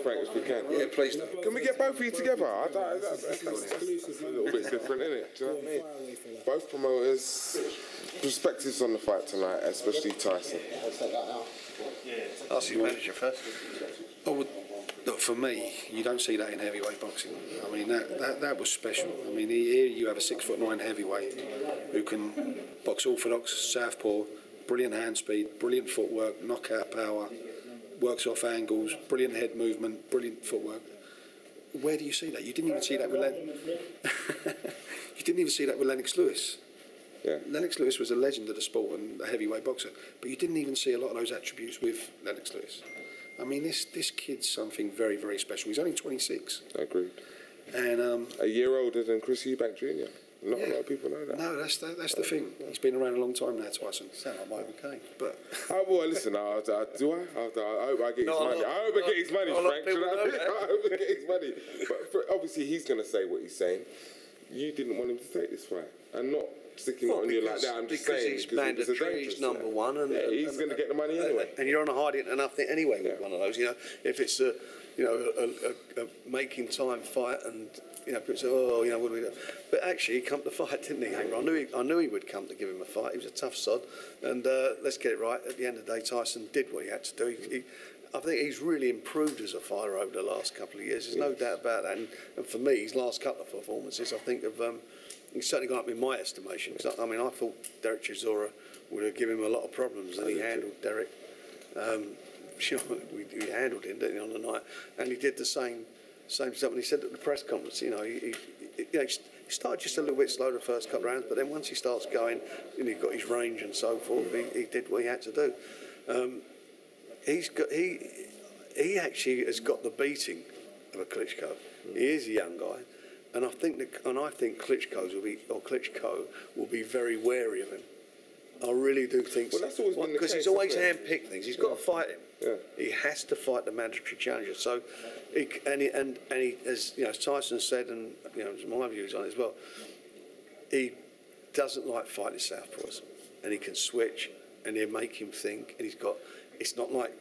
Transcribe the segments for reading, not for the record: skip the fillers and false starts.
Frank, if we can. Yeah, please do. Can we get both of you together? That's a little bit different, isn't it? Do you know what I mean? Both promoters, perspectives on the fight tonight, especially Tyson. Ask your manager first. Oh, look, for me, you don't see that in heavyweight boxing. I mean, that was special. I mean, here you have a 6'9" heavyweight who can box orthodox, southpaw, brilliant hand speed, brilliant footwork, knockout power, works off angles, brilliant head movement, brilliant footwork. Where do you see that? You didn't even see that with you didn't even see that with Lennox Lewis. Yeah. Lennox Lewis was a legend of the sport and a heavyweight boxer, but you didn't even see a lot of those attributes with Lennox Lewis. I mean, this kid's something very, very special. He's only 26. I agree. And a year older than Chris Eubank Jr. Not a lot of people know that. No, that's the thing. He's been around a long time now, Tyson. Sound like Michael Caine. But well, listen, I hope I get his money. I hope I get his money, Frank. I hope I get his money. But obviously, he's going to say what he's saying. You didn't want him to take this fight, and not sticking it on you like that. I'm just saying he's mandatory. He's number one, and he's going to get the money anyway. And you're on a hide it enough anyway with one of those. You know, if it's a making time fight, and people say, oh, what do we do? But actually, he come to fight, didn't he? I knew he would come to give him a fight. He was a tough sod, and let's get it right. At the end of the day, Tyson did what he had to do. I think he's really improved as a fighter over the last couple of years. There's no doubt about that. And for me, his last couple of performances, I think he's certainly gone up in my estimation. I mean, I thought Derek Chisora would have given him a lot of problems, and he handled Derek. We handled him, didn't he, on the night, and he did the same stuff. And he said at the press conference, he started just a little bit slow the first couple of rounds, but then once he starts going, and he got his range and so forth, he did what he had to do. He actually has got the beating of a Klitschko. He is a young guy, and I think Klitschko will be very wary of him. I really do think so. That's always been the case, because he's always handpicked things. He's got to fight him. Yeah. He has to fight the mandatory challenger. So, he, as Tyson said, and my views on it as well, he doesn't like fighting southpaws, and he can switch, and they make him think. And it's not like,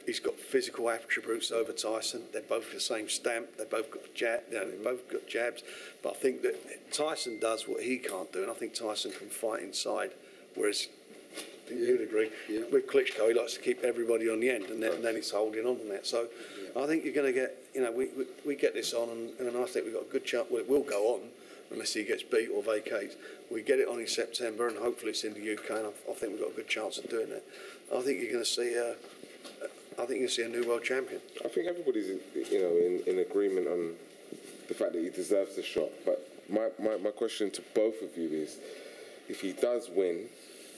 he's got physical attributes over Tyson. They're both the same stamp. They both got jabs. But I think that Tyson does what he can't do, and I think Tyson can fight inside. Whereas, I think you'd agree, with Klitschko, he likes to keep everybody on the end, and then it's holding on from that. So I think you're going to get, we get this on, and I think we've got a good chance. Well, it will go on, unless he gets beat or vacates. We get it on in September, and hopefully it's in the UK, and I think we've got a good chance of doing it. I think you're going to see a new world champion. I think everybody's in agreement on the fact that he deserves the shot. But my question to both of you is, if he does win,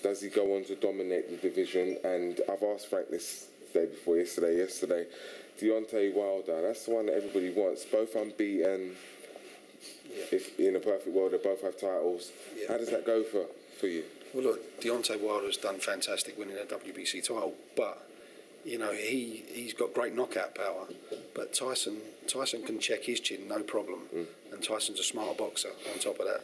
does he go on to dominate the division? And I've asked Frank this day before yesterday, Deontay Wilder, that's the one that everybody wants, both unbeaten. If in a perfect world they both have titles, how does that go for you? Well, look, Deontay Wilder has done fantastic winning a WBC title, but he's got great knockout power. But Tyson can check his chin, no problem, and Tyson's a smarter boxer on top of that.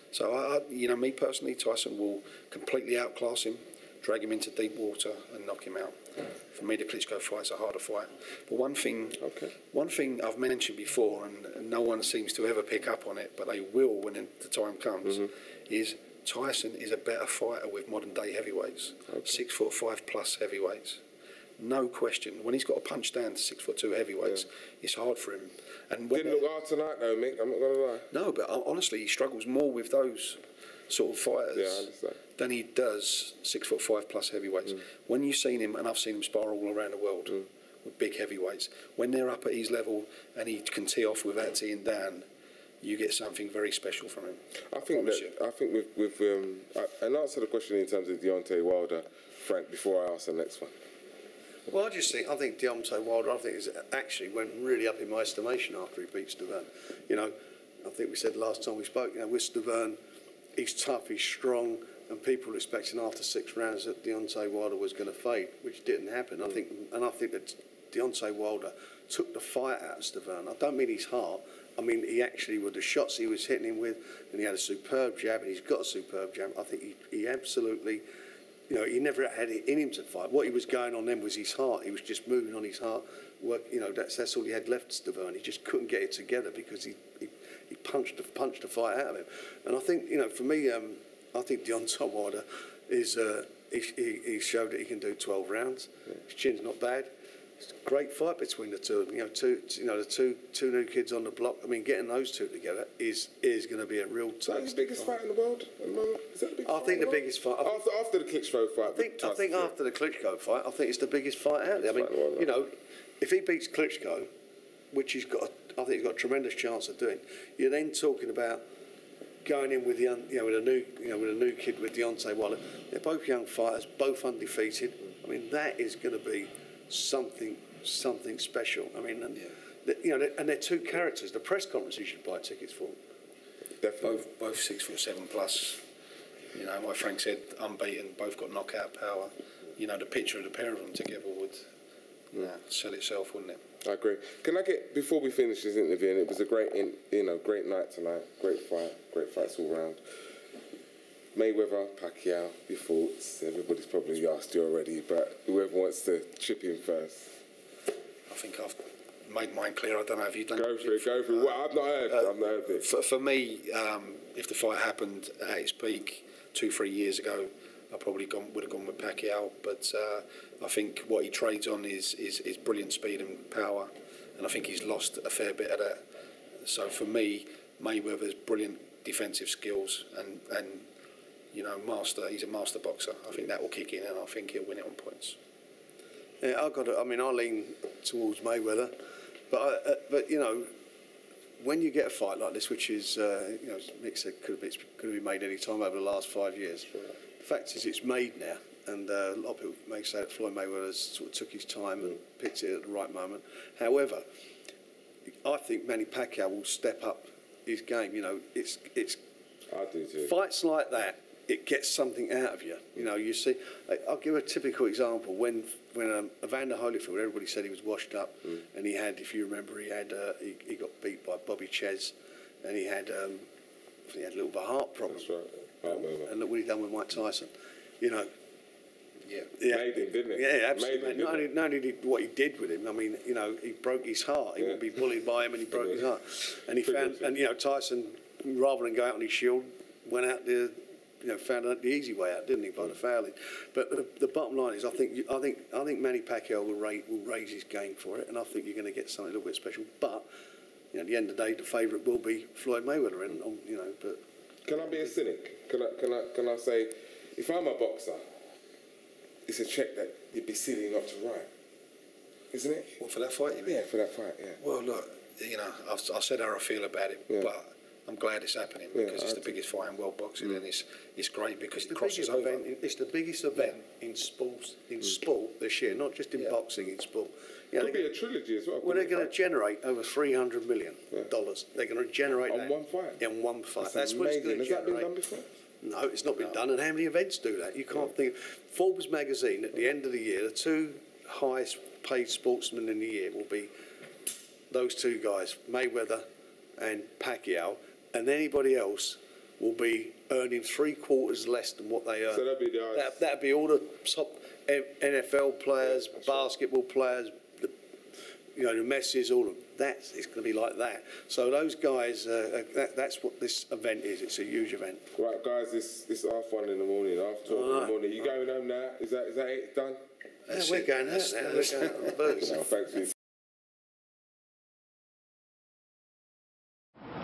So me personally, Tyson will completely outclass him, drag him into deep water, and knock him out. For me, the Klitschko fight's a harder fight. But one thing I've mentioned before, and no one seems to ever pick up on it, but they will when the time comes, is Tyson is a better fighter with modern day heavyweights, 6'5" plus heavyweights. No question. When he's got to punch down to 6'2" heavyweights, it's hard for him. And didn't look hard tonight though, Mick, I'm not going to lie. No, but honestly, he struggles more with those sort of fighters than he does 6'5" plus heavyweights. When you've seen him, and I've seen him spar all around the world with big heavyweights, when they're up at his level and he can tee off without teeing down, you get something very special from him. I think with and answer the question in terms of Deontay Wilder, Frank, before I ask the next one. Well, I think Deontay Wilder, actually went really up in my estimation after he beat Stiverne. I think we said last time we spoke, with Stiverne, he's tough, he's strong, and people were expecting after 6 rounds that Deontay Wilder was going to fade, which didn't happen. I think that Deontay Wilder took the fight out of Stiverne. I don't mean his heart. I mean, he actually, with the shots he was hitting him with, and he had a superb jab, and he's got a superb jab. I think he absolutely you know, he never had it in him to fight. What he was going on then was his heart. He was just moving on his heart. You know, that's all he had left, Stavern. He just couldn't get it together because he punched the fight out of him. And I think, you know, for me, I think Deontay Wilder is he showed that he can do 12 rounds. His chin's not bad. It's a great fight between the two of them. You know, the two new kids on the block. I mean, getting those two together is going to be a real. Is that the biggest fight in the world at the moment? Is that the biggest I think the biggest fight after the Klitschko fight. I think after the Klitschko fight, I think it's the biggest fight out there. I mean, you know, if he beats Klitschko, which I think he's got a tremendous chance of doing, you're then talking about going in with with a new kid with Deontay Wilder. They're both young fighters, both undefeated. I mean, that is going to be something special. I mean, and they're two characters. The press conference you should buy tickets for. Definitely. Both 6'7" plus. You know, like Frank said, unbeaten. Both got knockout power. You know, the picture of the pair of them together would sell itself, wouldn't it? I agree. Can I get, before we finish this interview, and it was a great night tonight, great fights all round. Mayweather, Pacquiao, your thoughts? Everybody's probably asked you already, but whoever wants to chip in first. I think I've made mine clear. I don't know if you've done. Go for it. Well, I've not heard it. For me, if the fight happened at its peak 2-3 years ago, I probably would have gone with Pacquiao. But I think what he trades on is brilliant speed and power, and I think he's lost a fair bit of that. So for me, Mayweather's brilliant defensive skills and you know, he's a master boxer. I think that will kick in, and I think he'll win it on points. Yeah, I lean towards Mayweather, but you know, when you get a fight like this, which is you know, as Mick said, could have been made any time over the last 5 years. The fact is, it's made now, and a lot of people may say that Floyd Mayweather sort of took his time and picked it at the right moment. However, I think Manny Pacquiao will step up his game. You know, it's I do too. Fights like that, it gets something out of you. You know, you see, I'll give a typical example. When Evander Holyfield, everybody said he was washed up, and he had, if you remember, he got beat by Bobby Ches, and he had a little bit of a heart problem. That's right. And look what he done with Mike Tyson. You know. Yeah. Made him, didn't it? Yeah, absolutely. Not only did what he did with him, I mean, you know, he broke his heart. He would be bullied by him, and he broke his heart. And he found, and you know, Tyson, rather than go out on his shield, went out there. You know, found the easy way out, didn't he, by the fouling? But the bottom line is, I think Manny Pacquiao will raise his game for it, and I think you're going to get something a little bit special. But you know, at the end of the day, the favourite will be Floyd Mayweather, and you know. But can I be a cynic? Can I say, if I'm a boxer, it's a check that you'd be silly not to write, isn't it? What, for that fight? You mean? Yeah, for that fight. Yeah. Well, look, you know, I've said how I feel about it, but I'm glad it's happening because it's the biggest fight in world boxing, and it's great because it crosses over. It's the biggest event in sport this year, not just in boxing, in sport. You know, could be a trilogy as well. Well, they're going to generate over $300 million. They're going to generate on that one fight. In one fight. That's what it's going to generate. Has that been done before? No, it's not been done. And how many events do that? You can't think. Forbes magazine at the end of the year, the two highest paid sportsmen in the year will be those two guys, Mayweather and Pacquiao. And anybody else will be earning 3/4 less than what they earn. So that'd be the that'd be all the top NFL players, basketball players, the Messi's, all of them. It's going to be like that. So those guys, that's what this event is. It's a huge event. Right, guys, this 1:30 in the morning, 12 in the morning. You going home now? Is that it done? Yeah, we're going out now. We're going out on the booze. No, thanks for your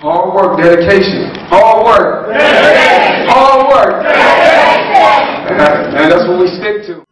Hard work, dedication. Hard work. Hard work. And that's what we stick to.